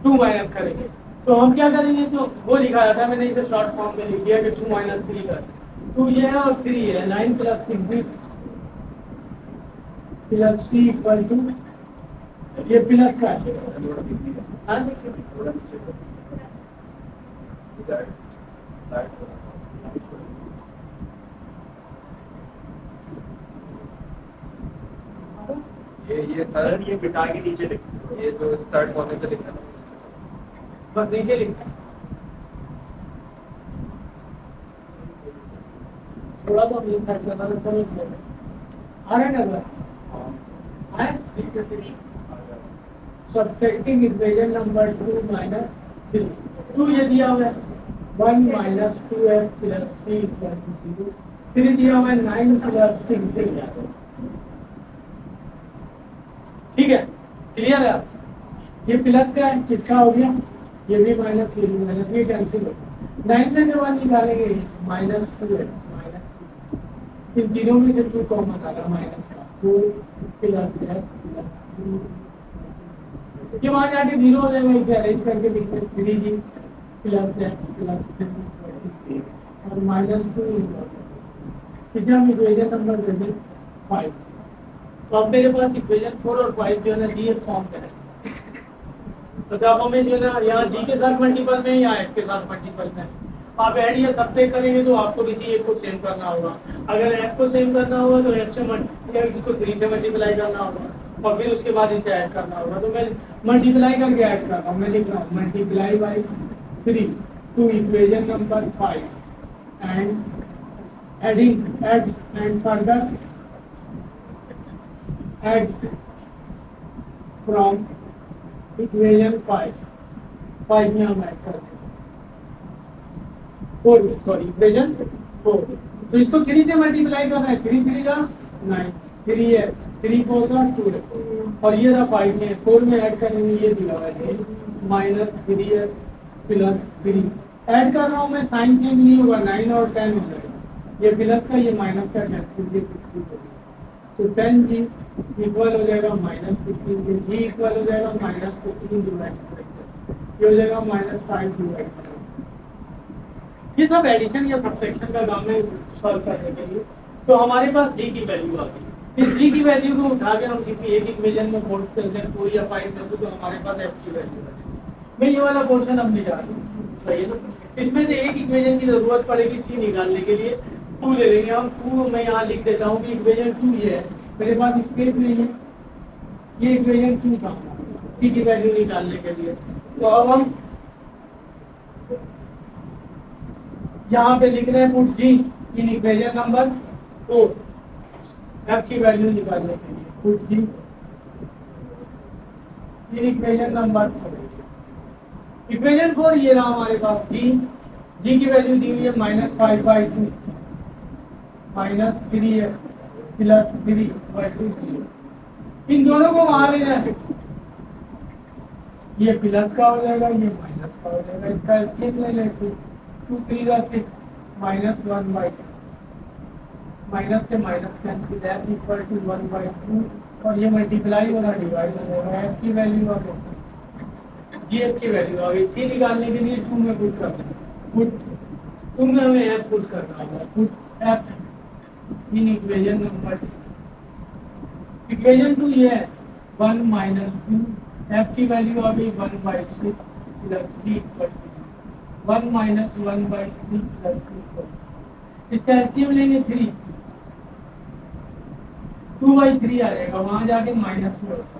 2 माइनस करेंगे। तो हम क्या करेंगे, तो वो लिखा जाता है, मैंने इसे शॉर्ट फॉर्म में लिख दिया कि 2 माइनस 3 कर, 2 ये है और 3 है, 9 plus 6 plus c equal to, ये प्लस का ये सर ये बिठा के नीचे लिख, ये जो थर्ड कॉर्नर पे लिखना है, बस नीचे लिखना है। थोड़ा तो अपनी साइड करना तो चलो आ रहा है ना sir? Subtracting equation number 2 minus 3, 2 ये दिया हुआ है 1 minus 2f plus 3 equal to 0, 3 दिया हुआ है 9 प्लस 6, ठीक है, क्लियर है? ये प्लस का है, किसका हो गया? ये भी माइनस, ये भी माइनस, ये कैंसिल हो गया। 9 में जो 1 निकालेंगे माइनस 2f माइनस 6, इन तीनों में से 2 कॉमन आ रहा माइनस का, 4 प्लस f प्लस 3, ये वहां जाके 0 हो जाएगा, इसे अरेंज करके लिखते हैं 3g प्लस f प्लस 3 और माइनस 2, इसे हम इक्वेशन नंबर दे दें 5। तो अब मेरे पास इक्वेशन 4 और 5 जो है ना डी फॉर्म में है, तो जब हमें जो है ना यहाँ जी के साथ मल्टीपल में या एफ के साथ मल्टीपल में आप ऐड या सब्ट्रैक्ट करेंगे तो आपको किसी एक को सेम करना होगा। अगर एफ को सेम करना होगा तो एफ से या इसको 3 से मल्टीप्लाई करना होगा और फिर उसके बाद इसे ऐड करना होगा। तो मैं मल्टीप्लाई करके ऐड कर रहा हूँ, मैं लिख रहा हूँ multiply by 3 to equation number 5 and adding and further add from equation 5 में हम ऐड कर दें 4 में, सॉरी इक्वेशन 4, तो इसको 3 से मल्टीप्लाई करना है, 3 3 का 9, 3 है 3 4 का 2 है और ये रहा 5 में, 4 में ऐड करेंगे, ये दिया हुआ है माइनस 3 है प्लस 3, ऐड कर रहा हूँ मैं, साइन चेंज नहीं होगा, 9 और 10 हो जाएगा, ये प्लस का ये माइनस का कैंसिल, तो 10g इक्वल हो जाएगा माइनस 15, जी इक्वल हो जाएगा माइनस 15 डिवाइड ये हो जाएगा माइनस 5 डिवाइड। ये सब एडिशन या सब्ट्रैक्शन का काम है सॉल्व करने के लिए। तो हमारे पास जी की वैल्यू आ गई, इस जी की वैल्यू को उठा के हम किसी एक इक्वेशन में पुट करते हैं 4 या 5 में से, तो हमारे पास एफ की वैल्यू है। मैं ये वाला पोर्शन अब निकाल रहा हूँ, सही है ना? इसमें से एक इक्वेशन की जरूरत पड़ेगी सी निकालने के लिए, 2 ले लेंगे हम, 2 मैं यहाँ लिख देता हूँ कि इक्वेशन 2 ये है, मेरे पास स्पेस नहीं है, ये इक्वेशन 2 था सी की वैल्यू निकालने के लिए। तो अब हम यहाँ पे लिख रहे हैं put g in equation number 4 f की वैल्यू निकालने के लिए, put g in equation number 4, equation 4 ये रहा हमारे पास, जी की वैल्यू दी हुई है माइनस 5/2 माइनस 3 प्लस 3/2, इन दोनों को वहां लेना है, ये प्लस का हो जाएगा, ये माइनस का हो जाएगा, इसका एलसीएम ले लेते 2 3 का 6 माइनस 1/2, माइनस से minus cancel, f equal to 1/2 और ये मल्टीप्लाई वाला डिवाइड हो जाएगा, एफ की वैल्यू आ गई, जी एफ की वैल्यू आ गई। सी निकालने के लिए 2 में पुट कर दें, पुट 2 में हमें एफ पुट करना होगा, put f in equation number, equation 2 ये है 1 माइनस 2, एफ की वैल्यू आ गई 1/6 plus C equal to 1 minus 1/3 plus c, इसका एलसीएम लेंगे 3, 2/3 आ जाएगा, वहां जाके माइनस में होगा,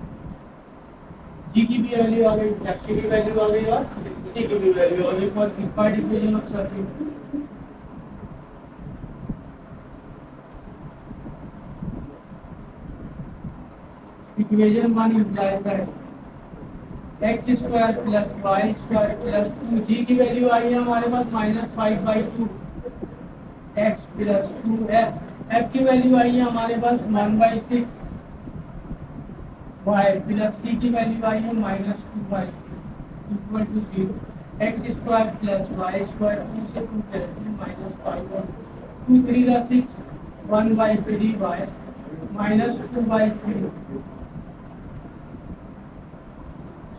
जी की भी वैल्यू आ गई, एफ की भी वैल्यू आ गई और सी की भी वैल्यू आ गई for preferred equation of circuit. Equation 1 implies that X square plus Y square plus 2, G की वैल्यू आई है हमारे पास माइनस 5/2 एक्स प्लस 2 एफ की वैल्यू आई है हमारे पास 1/6 वाई प्लस सी की वैल्यू आई है minus 2/3 equal to 0, x square plus Y square 2 से 2 कैंसिल माइनस 5 और 2 3 का 6 1/3 वाई माइनस 2/3,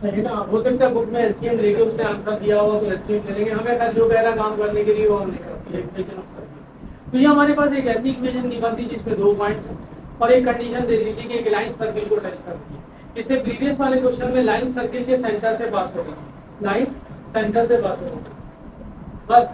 सही ना? हो सकता है बुक में एलसीएम लेके उसने आंसर दिया होगा तो एलसीएम ले लेंगे, हमें खैर जो कह रहा काम करने के लिए वो हम निकालते हैं इक्वेशन ऑफ सर्किल। तो ये हमारे पास एक ऐसी इक्वेशन दी बनती जिसमें 2 पॉइंट और एक कंडीशन दे दी थी कि एक लाइन सर्किल को टच करती है। इससे प्रीवियस वाले क्वेश्चन में लाइन सर्किल के सेंटर से पास होगी, लाइन सेंटर से पास होगी, बस